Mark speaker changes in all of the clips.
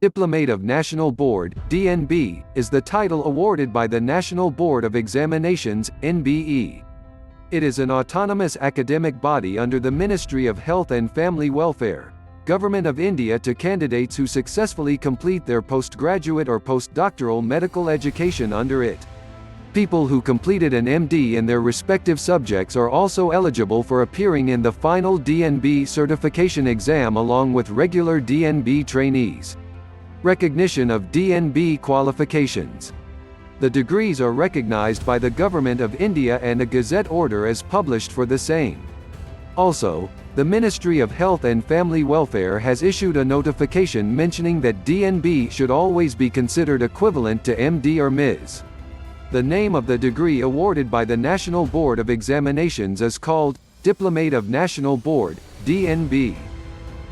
Speaker 1: Diplomate of National Board, DNB, is the title awarded by the National Board of Examinations, NBE. It is an autonomous academic body under the Ministry of Health and Family Welfare, Government of India to candidates who successfully complete their postgraduate or postdoctoral medical education under it. People who completed an MD in their respective subjects are also eligible for appearing in the final DNB certification exam along with regular DNB trainees. Recognition of DNB qualifications. The degrees are recognized by the Government of India and a Gazette order is published for the same. Also, the Ministry of Health and Family Welfare has issued a notification mentioning that DNB should always be considered equivalent to MD or Ms. The name of the degree awarded by the National Board of Examinations is called Diplomate of National Board, DNB.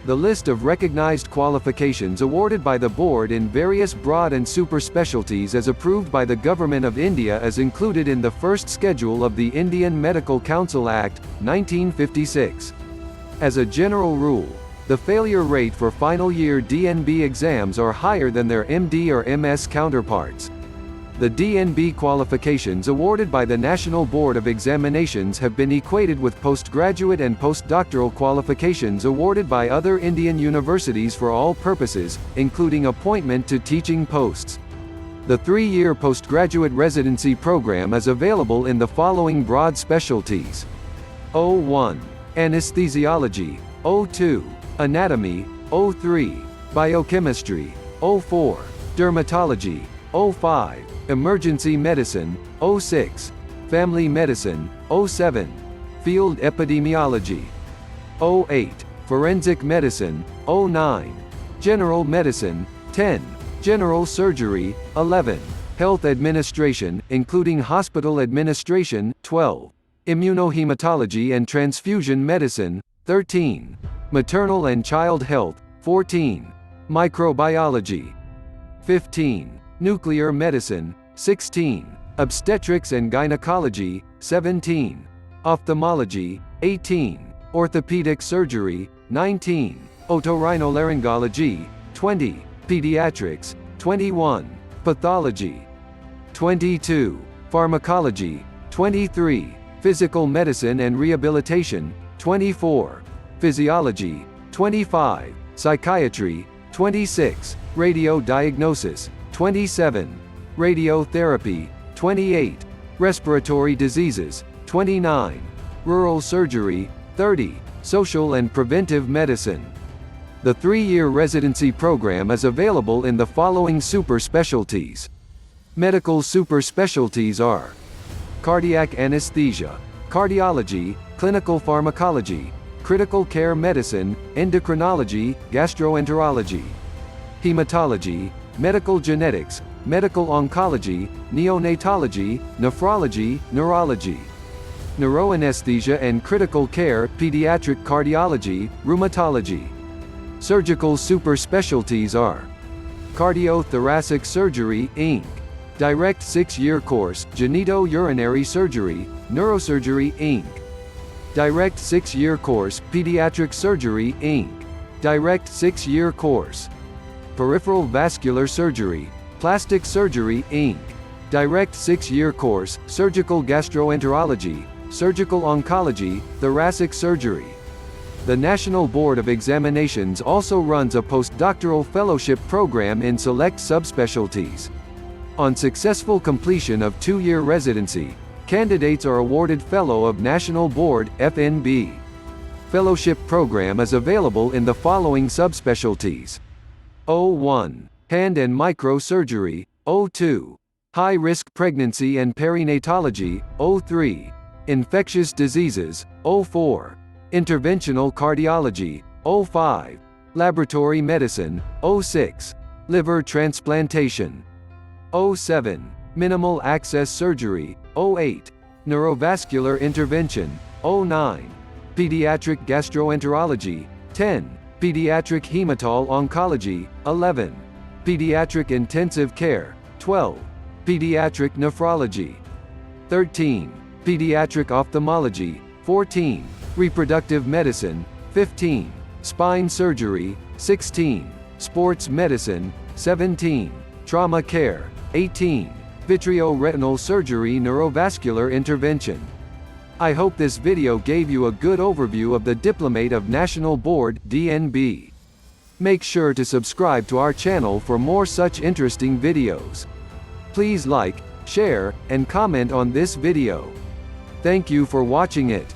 Speaker 1: The list of recognized qualifications awarded by the board in various broad and super specialties as approved by the Government of India is included in the first schedule of the Indian Medical Council Act, 1956. As a general rule, the failure rate for final year DNB exams are higher than their MD or MS counterparts. The DNB qualifications awarded by the National Board of Examinations have been equated with postgraduate and postdoctoral qualifications awarded by other Indian universities for all purposes, including appointment to teaching posts. The 3-year postgraduate residency program is available in the following broad specialties: 01. Anesthesiology, 02. Anatomy, 03. Biochemistry, 04. Dermatology, 05. Emergency Medicine, 06. Family Medicine, 07. Field Epidemiology, 08. Forensic Medicine, 09. General Medicine, 10. General Surgery, 11. Health Administration, including Hospital Administration, 12. Immunohematology and Transfusion Medicine, 13. Maternal and Child Health, 14. Microbiology, 15. Nuclear Medicine, 16. Obstetrics and Gynecology, 17. Ophthalmology, 18. Orthopedic Surgery, 19. Otorhinolaryngology, 20. Pediatrics, 21. Pathology, 22. Pharmacology, 23. Physical Medicine and Rehabilitation, 24. Physiology, 25. Psychiatry, 26. Radio Diagnosis, 27. Radiotherapy, 28. Respiratory Diseases, 29. Rural Surgery, 30. Social and Preventive Medicine. The 3-year residency program is available in the following super specialties. Medical super specialties are cardiac anesthesia, cardiology, clinical pharmacology, critical care medicine, endocrinology, gastroenterology, hematology, medical genetics, medical oncology, neonatology, nephrology, neurology, neuroanesthesia and critical care, pediatric cardiology, rheumatology. Surgical super specialties are cardiothoracic surgery, Inc. Direct 6-year course, genitourinary surgery, neurosurgery, Inc. Direct 6-year course, pediatric surgery, Inc. Direct 6-year course, peripheral vascular surgery, plastic surgery, Inc. Direct 6-year course, surgical gastroenterology, surgical oncology, thoracic surgery. The National Board of Examinations also runs a postdoctoral fellowship program in select subspecialties. On successful completion of 2-year residency, candidates are awarded Fellow of National Board, FNB. Fellowship program is available in the following subspecialties: 01. Hand and microsurgery, 02. High-risk pregnancy and perinatology, 03. Infectious diseases, 04. Interventional cardiology, 05. Laboratory medicine, 06. Liver transplantation, 07. Minimal access surgery, 08. Neurovascular intervention, 09. Pediatric gastroenterology, 10. Pediatric hematol oncology, 11. Pediatric intensive care, 12. Pediatric nephrology, 13. Pediatric ophthalmology, 14. Reproductive medicine, 15. Spine surgery, 16. Sports Medicine, 17. Trauma Care, 18. Vitreoretinal Surgery Neurovascular Intervention. I hope this video gave you a good overview of the Diplomate of National Board, DNB. Make sure to subscribe to our channel for more such interesting videos. Please like, share, and comment on this video. Thank you for watching it.